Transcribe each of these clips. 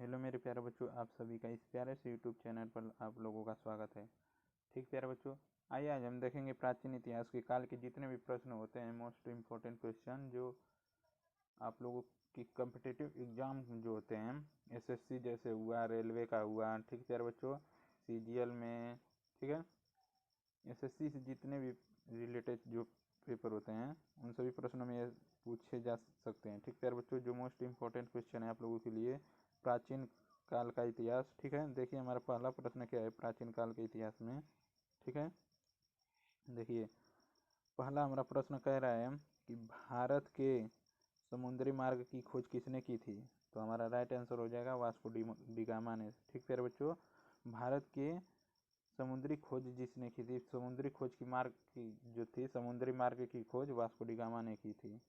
Hello मेरे प्यारे बच्चों, आप सभी का इस प्यारे से यूट्यूब चैनल पर आप लोगों का स्वागत है। ठीक प्यारे बच्चों, आइए आज हम देखेंगे प्राचीन इतिहास के काल के जितने भी प्रश्न होते हैं, मोस्ट इम्पोर्टेंट क्वेश्चन जो आप लोगों की कम्पिटिटिव एग्जाम जो होते हैं, एसएससी जैसे हुआ, रेलवे का हुआ, ठीक प्यारे बच्चों, सीजीएल में, ठीक है, एसएससी से जितने भी रिलेटेड जो पेपर होते हैं उन सभी प्रश्नों में पूछे जा सकते हैं। ठीक प्यारे बच्चों, जो मोस्ट इम्पोर्टेंट क्वेश्चन है आप लोगों के लिए, प्राचीन काल का इतिहास। ठीक है, देखिए हमारा पहला प्रश्न क्या है प्राचीन काल के इतिहास में। ठीक है, देखिए पहला हमारा प्रश्न कह रहा है कि भारत के समुद्री मार्ग की खोज किसने की थी। तो हमारा राइट आंसर हो जाएगा वास्को डी गामा ने। ठीक प्यारे बच्चों, भारत के समुद्री खोज जिसने की थी, समुद्री खोज की मार्ग की जो थी, समुद्री मार्ग की खोज वास्को डी गामा ने की थी।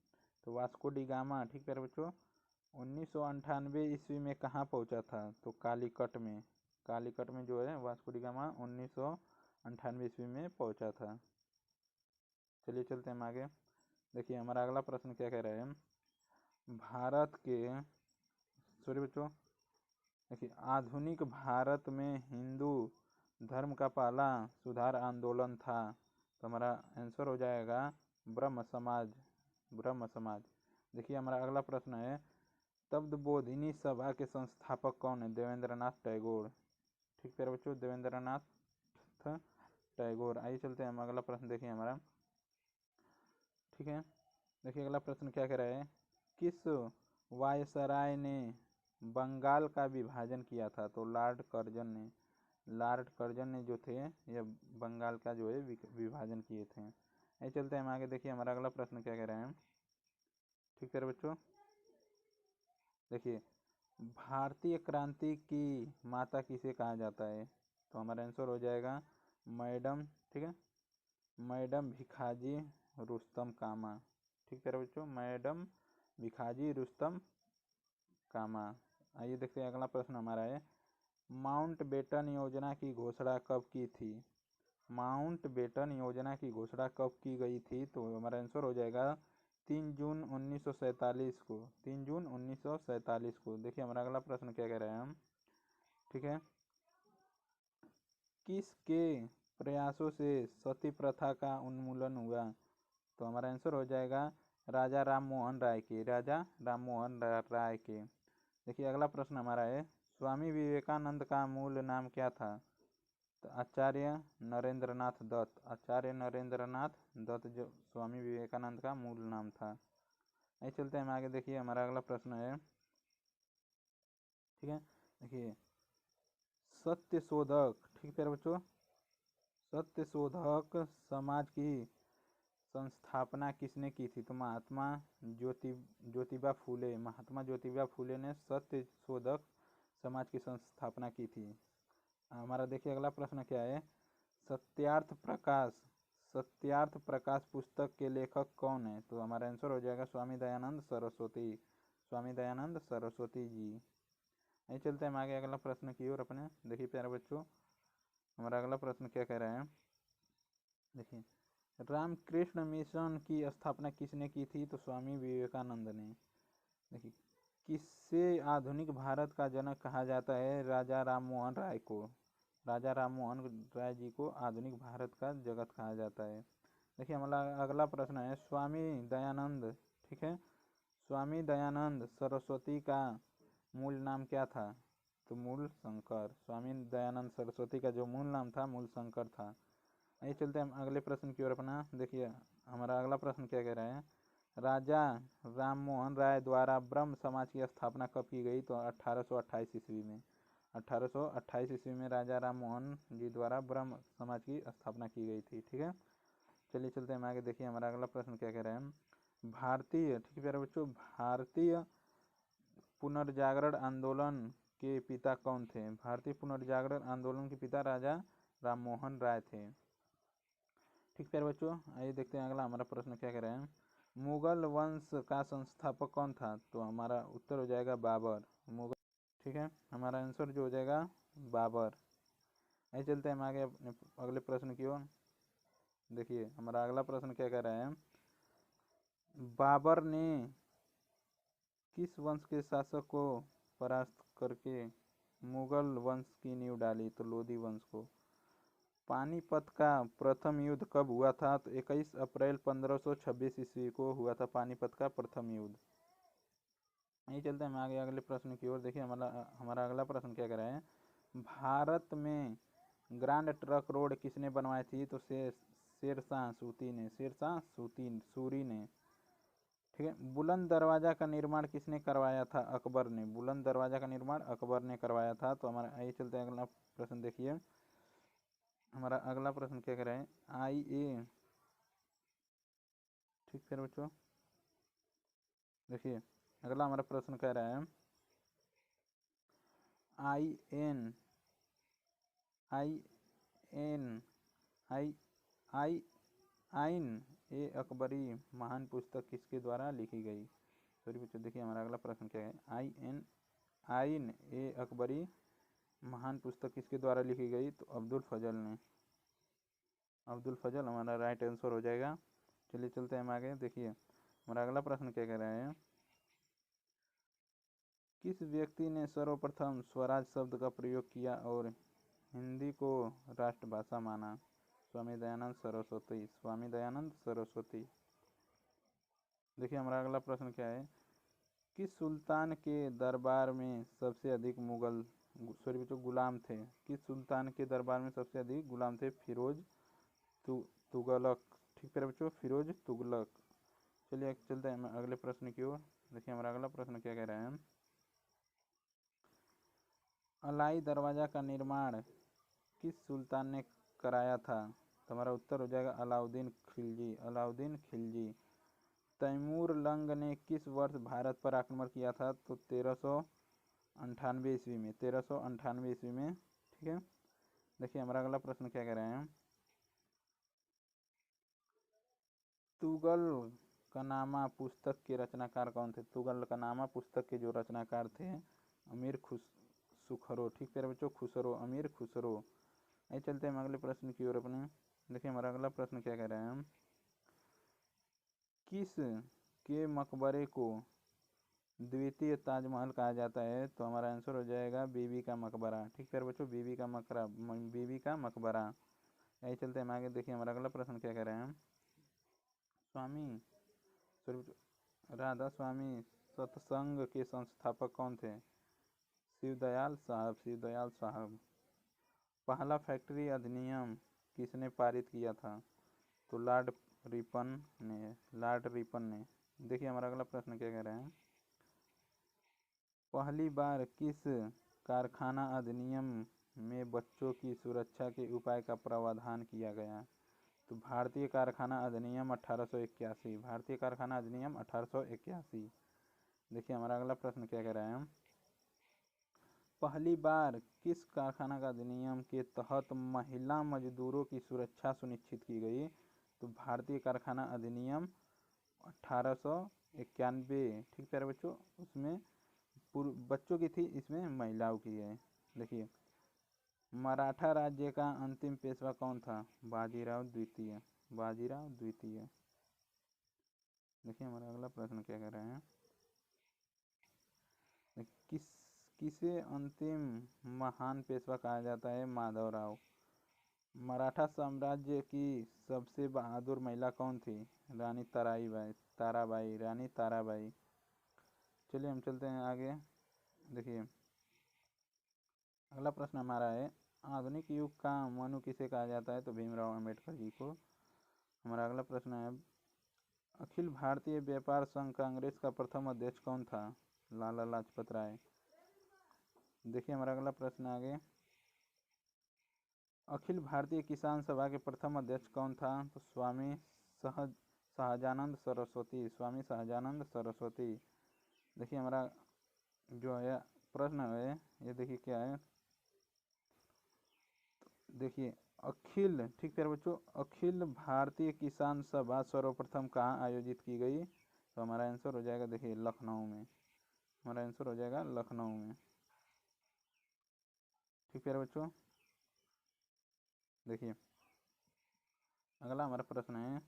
तो वास्को डी गामा, ठीक प्यारे बच्चों, 1998 ईस्वी में कहाँ पहुंचा था। तो कालीकट में, कालीकट में जो है वास्को डी गामा 1998 ईस्वी में पहुंचा था। चलिए चलते हैं आगे। देखिए हमारा अगला प्रश्न क्या कह रहा है, भारत के, सॉरी बच्चों, देखिए आधुनिक भारत में हिंदू धर्म का पहला सुधार आंदोलन था। तो हमारा आंसर हो जाएगा ब्रह्म समाज, ब्रह्म समाज। देखिए हमारा अगला प्रश्न है, तत्वबोधिनी सभा के संस्थापक कौन है। देवेंद्रनाथ टैगोर। ठीक प्यारे बच्चों, देवेंद्रनाथ टैगोर। आइए चलते हैं हम अगला प्रश्न देखिए हमारा। ठीक है, देखिए अगला प्रश्न क्या कह रहा है, किस वायसराय ने बंगाल का विभाजन किया था। तो लॉर्ड कर्जन ने, लॉर्ड कर्जन ने जो थे यह बंगाल का जो है विभाजन किए थे। आइए चलते हैं हम आगे। देखिए हमारा अगला प्रश्न क्या कह रहे हैं। ठीक है बच्चों, देखिए भारतीय क्रांति की माता किसे कहा जाता है। तो हमारा आंसर हो जाएगा मैडम, ठीक है, मैडम भिखाजी रुस्तम कामा। ठीक है बच्चों, मैडम भिखाजी रुस्तम कामा। आइए देखते हैं अगला प्रश्न हमारा है, माउंट बेटन योजना की घोषणा कब की थी। माउंट बेटन योजना की घोषणा कब की गई थी। तो हमारा आंसर हो जाएगा 3 जून 1947 को, 3 जून 1947 को। देखिए हमारा अगला प्रश्न क्या कह रहे हैं हम। ठीक है, किसके प्रयासों से सती प्रथा का उन्मूलन हुआ। तो हमारा आंसर हो जाएगा राजा राम मोहन राय के, राजा राम मोहन राय के। देखिए अगला प्रश्न हमारा है, स्वामी विवेकानंद का मूल नाम क्या था। तो आचार्य नरेंद्रनाथ दत्त, आचार्य नरेंद्रनाथ दत्त जो स्वामी विवेकानंद का मूल नाम था। आइए चलते हैं हम आगे। देखिए हमारा अगला प्रश्न है, ठीक है, देखिए सत्य शोधक, ठीक है बच्चों, सत्य शोधक समाज की संस्थापना किसने की थी। तो महात्मा ज्योतिबा फूले, महात्मा ज्योतिबा फूले ने सत्य शोधक समाज की संस्थापना की थी। हमारा देखिए अगला प्रश्न क्या है, सत्यार्थ प्रकाश, सत्यार्थ प्रकाश पुस्तक के लेखक कौन है। तो हमारा आंसर हो जाएगा स्वामी दयानंद सरस्वती, स्वामी दयानंद सरस्वती जी। यही चलते हैं हम आगे अगला प्रश्न की ओर अपने। देखिए प्यारे बच्चों, हमारा अगला प्रश्न क्या कह रहा है, देखिए रामकृष्ण मिशन की स्थापना किसने की थी। तो स्वामी विवेकानंद ने। देखिए किससे आधुनिक भारत का जनक कहा जाता है। राजा राम मोहन राय को, राजा राम मोहन राय जी को आधुनिक भारत का जगत कहा जाता है। देखिए हमारा अगला प्रश्न है, स्वामी दयानंद, ठीक है, स्वामी दयानंद सरस्वती का मूल नाम क्या था। तो मूल शंकर, स्वामी दयानंद सरस्वती का जो मूल नाम था मूल शंकर था। आइए चलते हैं हम अगले प्रश्न की ओर अपना। देखिए हमारा अगला प्रश्न क्या कह रहा है, राजा राम मोहन राय द्वारा ब्रह्म समाज की स्थापना कब की गई। तो 1828 ईस्वी में, 1828 ईस्वी में राजा राम मोहन जी द्वारा ब्रह्म समाज की स्थापना की गई थी। ठीक है, चलिए चलते हैं आगे। देखिए हमारा अगला प्रश्न क्या कह रहे हैं, भारतीय, ठीक है प्यारे बच्चों, भारतीय पुनर्जागरण आंदोलन के पिता कौन थे। भारतीय पुनर्जागरण आंदोलन के पिता राजा राम मोहन राय थे। ठीक प्यारे बच्चों, आइए देखते हैं अगला हमारा प्रश्न क्या कह रहे हैं, मुगल वंश का संस्थापक कौन था। तो हमारा उत्तर हो जाएगा बाबर, मुगल, ठीक है, हमारा आंसर जो हो जाएगा बाबर। आइए चलते हैं हम आगे अपने अगले प्रश्न की ओर। देखिए हमारा अगला प्रश्न क्या कह रहा है, बाबर ने किस वंश के शासक को परास्त करके मुगल वंश की नींव डाली? तो लोधी वंश को। पानीपत का प्रथम युद्ध कब हुआ था? तो 21 अप्रैल 1526 ईस्वी को हुआ था पानीपत का प्रथम युद्ध। यही चलते हैं हम आगे अगले प्रश्न की ओर। देखिए हमारा अगला प्रश्न क्या कह रहा है, भारत में ग्रांड ट्रंक रोड किसने बनवाई थी? तो शेरशाह सूरी ने। ठीक है। बुलंद दरवाजा का निर्माण किसने करवाया था? अकबर ने। बुलंद दरवाजा का निर्माण अकबर ने करवाया था। तो हमारा यही चलते हैं अगला प्रश्न। देखिए हमारा अगला प्रश्न क्या कह रहा है, IA। ठीक है बच्चों, देखिए अगला हमारा प्रश्न कह रहा है, आइन ए अकबरी महान पुस्तक किसके द्वारा लिखी गई? सॉरी बच्चों, देखिए हमारा अगला प्रश्न क्या है, आइन ए अकबरी महान पुस्तक किसके द्वारा लिखी गई? तो अब्दुल फजल ने। अब्दुल फजल हमारा राइट आंसर हो जाएगा। चलिए चलते हैं हम आगे। देखिए हमारा अगला प्रश्न क्या कह रहा है, किस व्यक्ति ने सर्वप्रथम स्वराज शब्द का प्रयोग किया और हिंदी को राष्ट्रभाषा माना? स्वामी दयानंद सरस्वती। देखिए हमारा अगला प्रश्न क्या है, किस सुल्तान के दरबार में सबसे अधिक गुलाम थे? किस सुल्तान के दरबार में सबसे अधिक गुलाम थे? फिरोज तुगलक। ठीक है बच्चों, फिरोज तुगलक। चलिए चलते हैं अगले प्रश्न की ओर। देखिए हमारा अगला प्रश्न क्या कह रहा है, अलाई दरवाजा का निर्माण किस सुल्तान ने कराया था? तो हमारा उत्तर हो जाएगा अलाउद्दीन खिलजी। तैमूर लंग ने किस वर्ष भारत पर आक्रमण किया था? तो 1398 ईस्वी में। 1398 ईस्वी में। ठीक है। देखिए हमारा अगला प्रश्न क्या कह रहे हैं, तुगलकनामा पुस्तक के रचनाकार कौन थे? तुगलकनामा पुस्तक के जो रचनाकार थे अमीर सुखरो। ठीक है बच्चों, अमीर खुसरो। आइए चलते हैं हम अगले प्रश्न की ओर अपने। देखिए हमारा अगला प्रश्न क्या कह रहे हैं, किस के मकबरे को द्वितीय ताजमहल कहा जाता है? तो हमारा आंसर हो जाएगा बीबी का मकबरा। ठीक है बच्चों, बीबी का मकबरा। यही चलते हैं हम आगे। देखिए हमारा अगला प्रश्न क्या कह रहे हैं, राधा स्वामी सत्संग के संस्थापक कौन थे? शिवदयाल साहब। पहला फैक्ट्री अधिनियम किसने पारित किया था? तो लॉर्ड रिपन ने। देखिए हमारा अगला प्रश्न क्या कह रहे हैं, पहली बार किस कारखाना अधिनियम में बच्चों की सुरक्षा के उपाय का प्रावधान किया गया? तो भारतीय कारखाना अधिनियम 1881। देखिए हमारा अगला प्रश्न क्या कह रहा है, पहली बार किस कारखाना का अधिनियम के तहत महिला मजदूरों की सुरक्षा सुनिश्चित की गई? तो भारतीय कारखाना अधिनियम 1891। ठीक है बच्चों, उसमें बच्चों की थी, इसमें महिलाओं की है। देखिए मराठा राज्य का अंतिम पेशवा कौन था? बाजीराव द्वितीय। देखिए हमारा अगला प्रश्न क्या कह रहे हैं, किसे अंतिम महान पेशवा कहा जाता है? माधवराव। मराठा साम्राज्य की सबसे बहादुर महिला कौन थी? रानी ताराबाई। चलिए हम चलते हैं आगे। देखिए अगला प्रश्न हमारा है, आधुनिक युग का मनु किसे कहा जाता है? तो भीमराव अंबेडकर जी को। हमारा अगला प्रश्न है, अखिल भारतीय व्यापार संघ कांग्रेस का प्रथम अध्यक्ष कौन था? लाला लाजपत राय। देखिए हमारा अगला प्रश्न आगे, अखिल भारतीय किसान सभा के प्रथम अध्यक्ष कौन था? तो स्वामी सहजानंद सरस्वती। देखिए हमारा जो है प्रश्न है, ये देखिए क्या है, देखिए ठीक है बच्चों, अखिल भारतीय किसान सभा सर्वप्रथम कहाँ आयोजित की गई? तो हमारा आंसर हो जाएगा, देखिए लखनऊ में। ठीक है बच्चों। देखिए अगला हमारा प्रश्न है,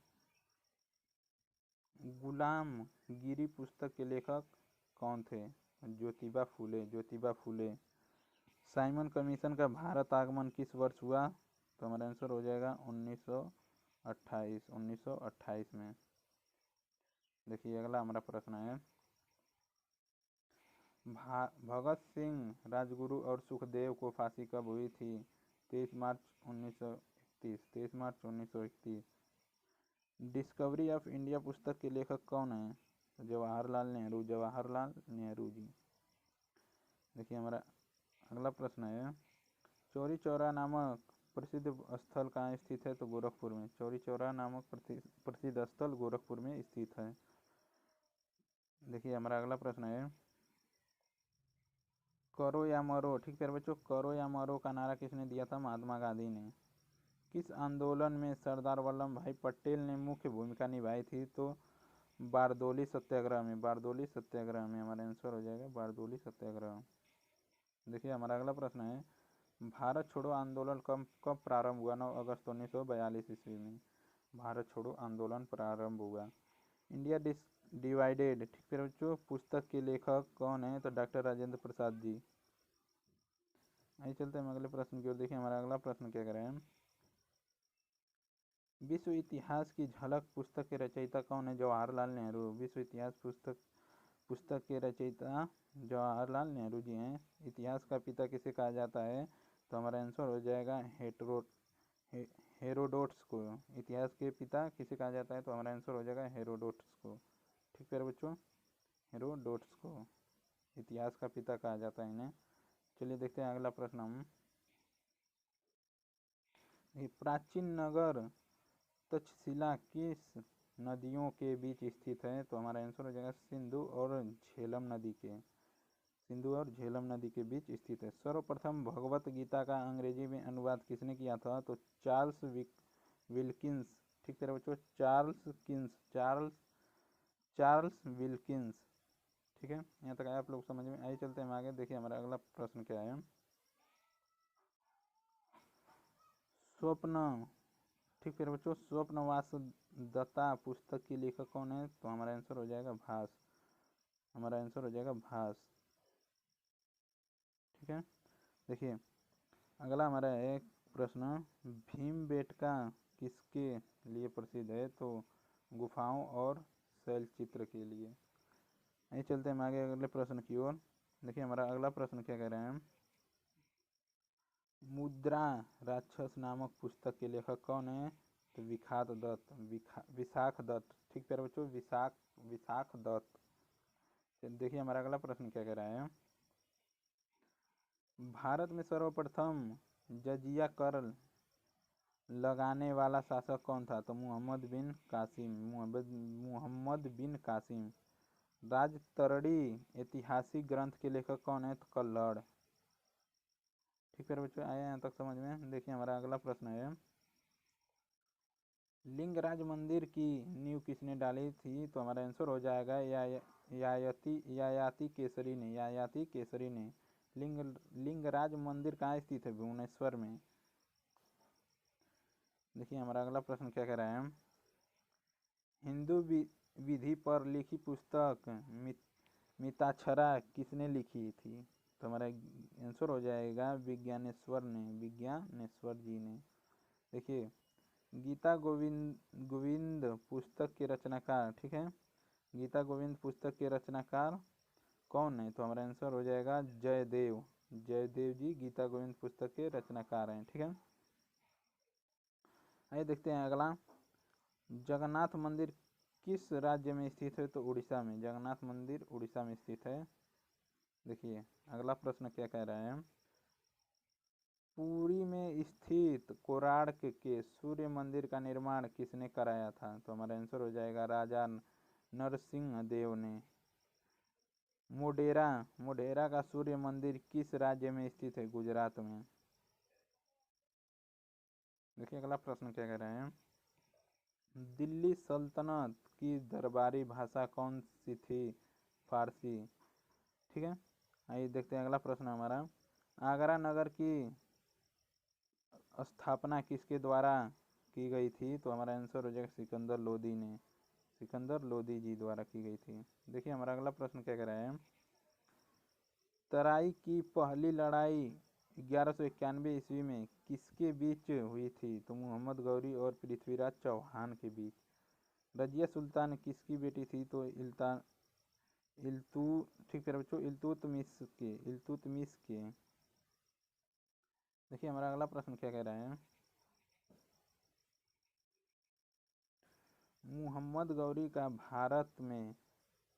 गुलाम गिरी पुस्तक के लेखक कौन थे? ज्योतिबा फूले, ज्योतिबा फूले। साइमन कमीशन का भारत आगमन किस वर्ष हुआ? तो हमारा आंसर हो जाएगा 1928 में। देखिए अगला हमारा प्रश्न है, भगत सिंह राजगुरु और सुखदेव को फांसी कब हुई थी? 23 मार्च 1931, 23 मार्च 1931। डिस्कवरी ऑफ इंडिया पुस्तक के लेखक कौन है? तो जवाहरलाल नेहरू, जवाहरलाल नेहरू जी। देखिए हमारा अगला प्रश्न है, चौरी चौरा नामक प्रसिद्ध स्थल कहाँ स्थित है? तो गोरखपुर में। चौरी चौरा नामक प्रसिद्ध स्थल गोरखपुर में स्थित है। देखिए हमारा अगला प्रश्न है, करो या मरो, ठीक है बच्चों, करो या मरो का नारा किसने दिया था? महात्मा गांधी ने। किस आंदोलन में सरदार वल्लभ भाई पटेल ने मुख्य भूमिका निभाई थी? तो बारदोली सत्याग्रह में, बारदोली सत्याग्रह में। हमारा आंसर हो जाएगा बारदोली सत्याग्रह। देखिए हमारा अगला प्रश्न है, भारत छोड़ो आंदोलन कब कब प्रारंभ हुआ? 9 अगस्त 1942 ईस्वी में भारत छोड़ो आंदोलन प्रारंभ हुआ। इंडिया डिवाइडेड, ठीक है बच्चों, पुस्तक के लेखक कौन है? तो डॉक्टर राजेंद्र प्रसाद जी। आइए चलते हैं अगले प्रश्न की ओर। देखिए हमारा अगला प्रश्न क्या कह रहे हैं, विश्व इतिहास की झलक पुस्तक के रचयिता कौन है? जवाहरलाल नेहरू। विश्व इतिहास पुस्तक के रचयिता जवाहरलाल नेहरू जी हैं। इतिहास का पिता किसे कहा जाता है? तो हमारा आंसर हो जाएगा हेरोडोट्स को। इतिहास के पिता किसे कहा जाता है? तो हमारा आंसर हो जाएगा हेरोडोट्स को। ठीक है बच्चों, हेरोडोट्स को इतिहास का पिता कहा जाता है इन्हें। चलिए देखते हैं अगला प्रश्न हम। प्राचीन नगर तक्षशिला किस नदियों के बीच स्थित है? तो हमारा आंसर हो जाएगा सिंधु और झेलम नदी के, सिंधु और झेलम नदी के बीच स्थित है। सर्वप्रथम भगवत गीता का अंग्रेजी में अनुवाद किसने किया था? तो चार्ल्स विल्किंस। ठीक है बच्चों, चार्ल्स विल्किंस। ठीक है, यहाँ तक आया आप लोग समझ में? आइए चलते हैं आगे। देखिए हमारा अगला प्रश्न क्या है, स्वप्न, ठीक है बच्चों, स्वप्न वासदत्ता पुस्तक की लेखक कौन है? तो हमारा आंसर हो जाएगा भास, हमारा आंसर हो जाएगा भास। ठीक है, देखिए अगला हमारा एक प्रश्न, भीमबेटका किसके लिए प्रसिद्ध है? तो गुफाओं और शैल चित्र के लिए। आइए चलते हैं आगे अगले प्रश्न की ओर। देखिए हमारा अगला प्रश्न क्या कह रहे हैं, मुद्रा राक्षस नामक पुस्तक के लेखक कौन है? तो विशाख दत्त। ठीक है बच्चों, विशाख दत्त। देखिए हमारा अगला प्रश्न क्या कह रहा है, भारत में सर्वप्रथम जजिया कर लगाने वाला शासक कौन था? तो मुहम्मद बिन कासिम। राजतरणी ऐतिहासिक ग्रंथ के लेखक कौन है? तो कल्हड़। ठीक है बच्चों, आए यहाँ तक समझ में? देखिए हमारा अगला प्रश्न है, लिंगराज मंदिर की नींव किसने डाली थी? तो हमारा आंसर हो जाएगा यायाति केसरी ने, यायाति केसरी ने। लिंगराज मंदिर कहाँ स्थित है? भुवनेश्वर में। देखिए हमारा अगला प्रश्न क्या कह रहा है, हिंदू विधि पर लिखी पुस्तक मिताक्षरा किसने लिखी थी? तो हमारा आंसर हो जाएगा विज्ञानेश्वर जी ने। देखिए गीता गोविंद पुस्तक के रचनाकार, ठीक है, गीता गोविंद पुस्तक के रचनाकार कौन है? तो हमारा आंसर हो जाएगा जयदेव जी गीता गोविंद पुस्तक के रचनाकार हैं। ठीक है, आइए देखते हैं अगला, जगन्नाथ मंदिर किस राज्य में स्थित है? तो उड़ीसा में, जगन्नाथ मंदिर उड़ीसा में स्थित है। देखिए अगला प्रश्न क्या कह रहा है, पुरी में स्थित कोणार्क के सूर्य मंदिर का निर्माण किसने कराया था? तो हमारा आंसर हो जाएगा राजा नरसिंह देव ने। मोढेरा का सूर्य मंदिर किस राज्य में स्थित है? गुजरात में। देखिए अगला प्रश्न क्या कह रहे हैं, दिल्ली सल्तनत की दरबारी भाषा कौन सी थी? फारसी। ठीक है, आइए देखते हैं अगला प्रश्न हमारा, आगरा नगर की स्थापना किसके द्वारा की गई थी? तो हमारा आंसर हो जाएगा सिकंदर लोदी ने, सिकंदर लोदी जी द्वारा की गई थी। देखिए हमारा अगला प्रश्न क्या कह रहा है, तराई की पहली लड़ाई 1191 ईस्वी में किसके बीच हुई थी? तो मोहम्मद गौरी और पृथ्वीराज चौहान के बीच। रजिया सुल्तान किसकी बेटी थी? तो इल्तु ठीक है बच्चों, इल्तुतमिश के। देखिए हमारा अगला प्रश्न क्या कह रहा है। मोहम्मद गौरी का भारत में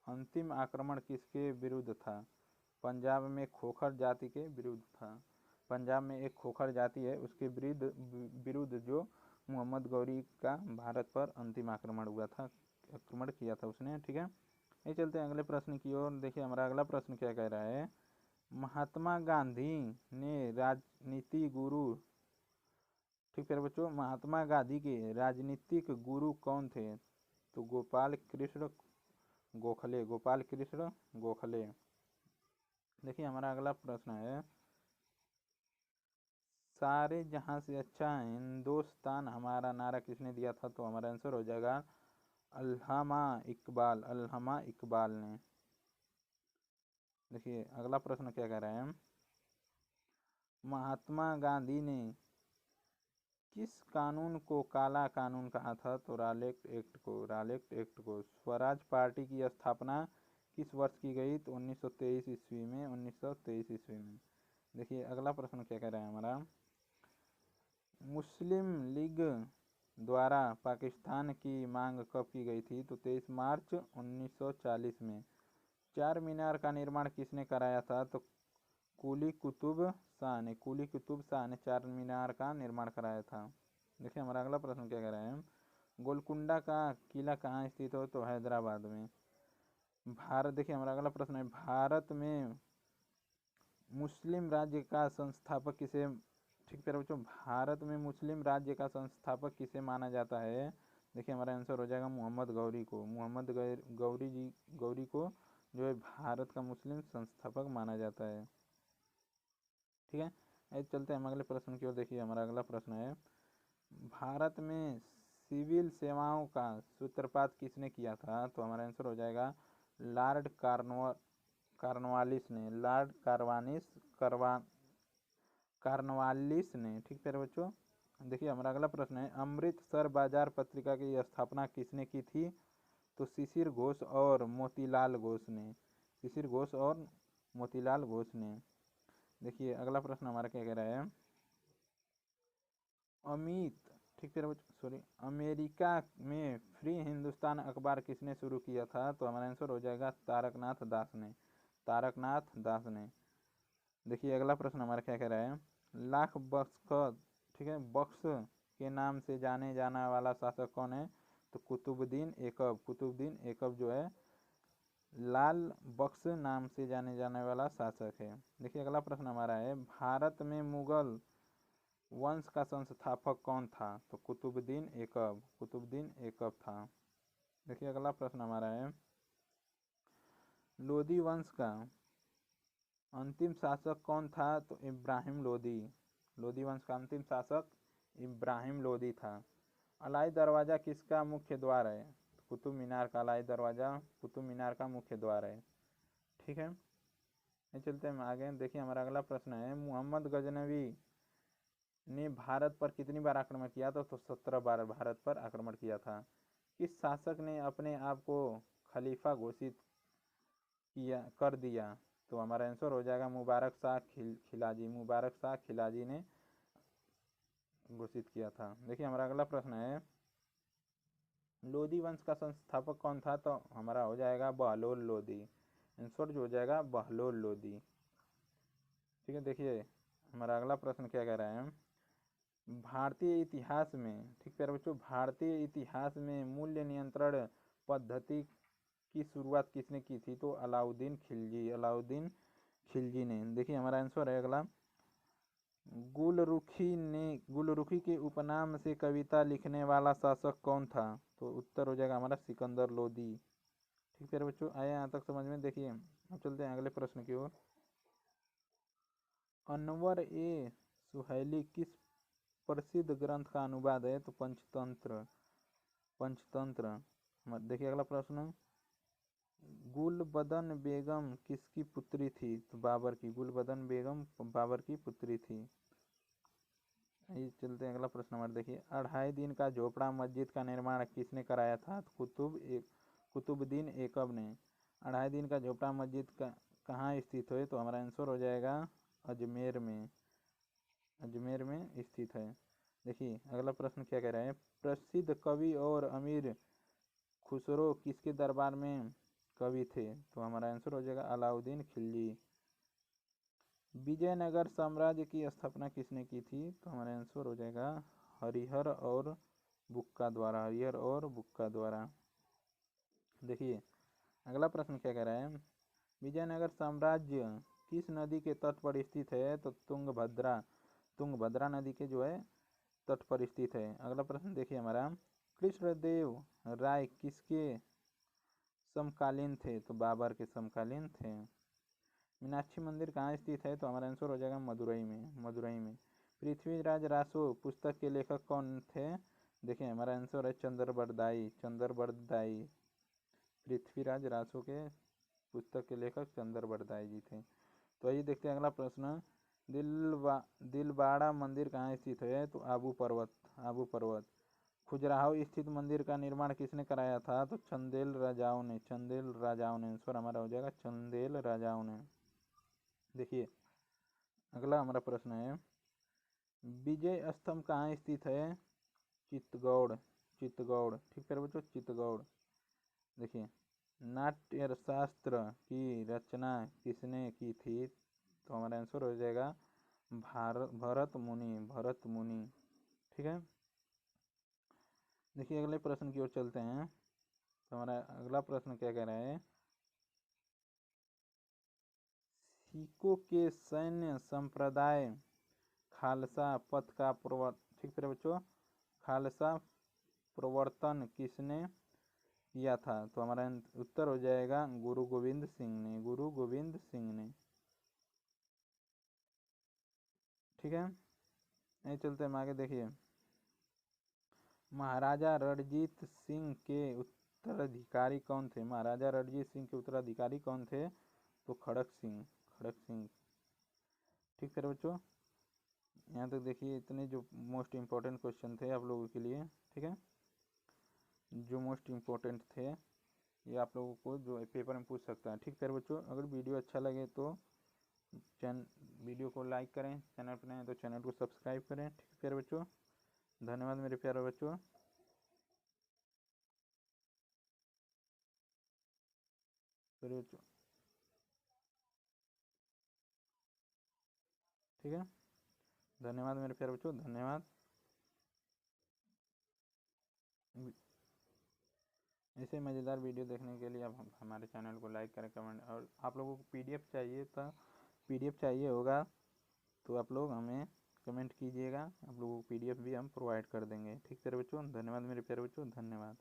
अंतिम आक्रमण किसके विरुद्ध था? पंजाब में खोखर जाति के विरुद्ध था। पंजाब में एक खोखर जाति है, उसके विरुद्ध जो मोहम्मद गौरी का भारत पर अंतिम आक्रमण हुआ था, आक्रमण किया था उसने। ठीक है, ये चलते हैं अगले प्रश्न की ओर। देखिए हमारा अगला प्रश्न क्या कह रहा है। महात्मा गांधी ने राजनीति गुरु, ठीक है बच्चों, महात्मा गांधी के राजनीतिक गुरु कौन थे? तो गोपाल कृष्ण गोखले। देखिए हमारा अगला प्रश्न है। सारे जहां से अच्छा हिंदुस्तान हमारा नारा किसने दिया था? तो हमारा आंसर हो जाएगा अल्लामा इकबाल ने। देखिए अगला प्रश्न क्या कह रहा है। महात्मा गांधी ने किस कानून को काला कानून कहा था? तो रालेक्ट एक्ट को। स्वराज पार्टी की स्थापना किस वर्ष की गई? तो 1923 ईस्वी में। देखिए अगला प्रश्न क्या कह रहा है हमारा। मुस्लिम लीग द्वारा पाकिस्तान की मांग कब की गई थी? तो 23 मार्च 1940 में। चार मीनार का निर्माण किसने कराया था? तो कुली कुतुब शाह ने चार मीनार का निर्माण कराया था। देखिए हमारा अगला प्रश्न क्या कह रहा है। गोलकुंडा का किला कहाँ स्थित हो? तो हैदराबाद में। भारत, देखिए हमारा अगला प्रश्न है। भारत में मुस्लिम राज्य का संस्थापक किसे, ठीक है बच्चों, भारत में मुस्लिम राज्य का संस्थापक किसे माना जाता है? देखिए हमारा आंसर हो जाएगा मोहम्मद गौरी को। गौरी को जो है भारत का मुस्लिम संस्थापक माना जाता है। ठीक है, अब चलते हैं हम अगले प्रश्न की ओर। देखिए हमारा अगला प्रश्न है। भारत में सिविल सेवाओं का सूत्रपात किसने किया था? तो हमारा आंसर हो जाएगा लॉर्ड कार्नवालिस ने। ठीक है बच्चों। देखिए हमारा अगला प्रश्न है। अमृतसर बाजार पत्रिका की स्थापना किसने की थी? तो शिशिर घोष और मोतीलाल घोष ने। देखिए अगला प्रश्न हमारा क्या कह रहा है। अमेरिका में फ्री हिंदुस्तान अखबार किसने शुरू किया था? तो हमारा आंसर हो जाएगा तारकनाथ दास ने। देखिए अगला प्रश्न हमारा क्या कह रहा है। लाख बख्श, ठीक है, बख्श के नाम से जाने जाने वाला शासक कौन है? तो कुतुबुद्दीन ऐबक जो है लाल बख्श नाम से जाने जाने वाला शासक है। देखिए अगला प्रश्न हमारा है। भारत में मुगल वंश का संस्थापक कौन था? तो कुतुबुद्दीन ऐबक था। देखिए अगला प्रश्न हमारा है। लोदी वंश का अंतिम शासक कौन था? तो इब्राहिम लोदी था। अलाई दरवाज़ा किसका मुख्य द्वार है? कुतुब मीनार का अलाई दरवाज़ा कुतुब मीनार का मुख्य द्वार है। ठीक है, ये चलते हैं आगे। देखिए हमारा अगला प्रश्न है। मोहम्मद गजनवी ने भारत पर कितनी बार आक्रमण किया था? तो 17 बार भारत पर आक्रमण किया था। किस शासक ने अपने आप को खलीफा घोषित कर दिया? तो हमारा आंसर हो जाएगा मुबारक शाह खिलाजी ने घोषित किया था। देखिए हमारा अगला प्रश्न है। लोदी वंश का संस्थापक कौन था? तो हमारा हो जाएगा बहलोल लोदी। आंसर जो हो जाएगा बहलोल लोदी। ठीक है, देखिए हमारा अगला प्रश्न क्या कह रहा है। भारतीय इतिहास में, ठीक है बच्चों, भारतीय इतिहास में मूल्य नियंत्रण पद्धति की शुरुआत किसने की थी? तो अलाउद्दीन खिलजी ने। देखिए हमारा आंसर है अगला। गुलरुखी के उपनाम से कविता लिखने वाला शासक कौन था? तो उत्तर हो जाएगा हमारा सिकंदर लोदी। ठीक है बच्चों, आए यहाँ तक समझ में। देखिए अब चलते हैं अगले प्रश्न की ओर। अनवर ए सुहैली किस प्रसिद्ध ग्रंथ का अनुवाद है? तो पंचतंत्र। देखिए अगला प्रश्न। गुलबदन बेगम किसकी पुत्री थी? तो बाबर की। गुलबदन बेगम बाबर की पुत्री थी। ये चलते हैं अगला प्रश्न नंबर देखिए। 2.5 दिन का झोपड़ा मस्जिद का निर्माण किसने कराया था? तो कुतुबुद्दीन ऐबक ने। 2.5 दिन का झोपड़ा मस्जिद का कहाँ स्थित है? तो हमारा आंसर हो जाएगा अजमेर में। अजमेर में स्थित है। देखिए अगला प्रश्न क्या कह रहा है। प्रसिद्ध कवि और अमीर खुसरो किसके दरबार में कवि थे? तो हमारा आंसर हो जाएगा अलाउद्दीन खिलजी। विजयनगर साम्राज्य की स्थापना किसने की थी? तो हमारा आंसर हो जाएगा हरिहर और बुक्का द्वारा। हरिहर और बुक्का द्वारा। देखिए अगला प्रश्न क्या कह रहा है। विजयनगर साम्राज्य किस नदी के तट पर स्थित है? तो तुंगभद्रा नदी के जो है तट पर स्थित है। अगला प्रश्न देखिए हमारा। कृष्णदेव राय किसके समकालीन थे? तो बाबर के समकालीन थे। मीनाक्षी मंदिर कहाँ स्थित है? तो हमारा आंसर हो जाएगा मदुरई में। पृथ्वीराज रासो पुस्तक के लेखक कौन थे? देखिए हमारा आंसर है चंद्रबरदाई। पृथ्वीराज रासो के पुस्तक के लेखक चंद्रबरदाई जी थे। तो आइए देखते हैं अगला प्रश्न। दिलवाड़ा मंदिर कहाँ स्थित है? तो आबू पर्वत। खजुराहो स्थित मंदिर का निर्माण किसने कराया था? तो चंदेल राजाओं ने। आंसर हमारा हो जाएगा चंदेल राजाओं ने। देखिए अगला हमारा प्रश्न है। विजय स्तंभ कहाँ स्थित है? चित्तौड़। ठीक है बच्चों, चित्तौड़। देखिए नाट्य शास्त्र की रचना किसने की थी? तो हमारा आंसर हो जाएगा भरत मुनि। ठीक है। देखिए अगले प्रश्न की ओर चलते हैं। तो हमारा अगला प्रश्न क्या कह रहा है। सिखों के सैन्य संप्रदाय खालसा पथ का खालसा प्रवर्तन किसने किया था? तो हमारा उत्तर हो जाएगा गुरु गोविंद सिंह ने। ठीक है। नहीं चलते हम आगे। देखिए महाराजा रणजीत सिंह के उत्तराधिकारी कौन थे? तो खड़क सिंह। ठीक है बच्चों, यहाँ तक देखिए इतने जो मोस्ट इम्पोर्टेंट क्वेश्चन थे आप लोगों के लिए। ठीक है, जो मोस्ट इम्पोर्टेंट थे ये आप लोगों को जो पेपर में पूछ सकता है। ठीक है बच्चों, अगर वीडियो अच्छा लगे तो वीडियो को लाइक करें, चैनल पर नए हैं तो चैनल को सब्सक्राइब करें। ठीक है बच्चों, धन्यवाद मेरे प्यारे बच्चों। ठीक है, धन्यवाद मेरे प्यारे बच्चों, धन्यवाद। ऐसे मज़ेदार वीडियो देखने के लिए आप हमारे चैनल को लाइक करें, कमेंट। और आप लोगों को पीडीएफ चाहिए होगा तो आप लोग हमें कमेंट कीजिएगा, आप लोगों को पीडीएफ भी हम प्रोवाइड कर देंगे। ठीक है बच्चों, धन्यवाद मेरे प्यारे बच्चों, धन्यवाद।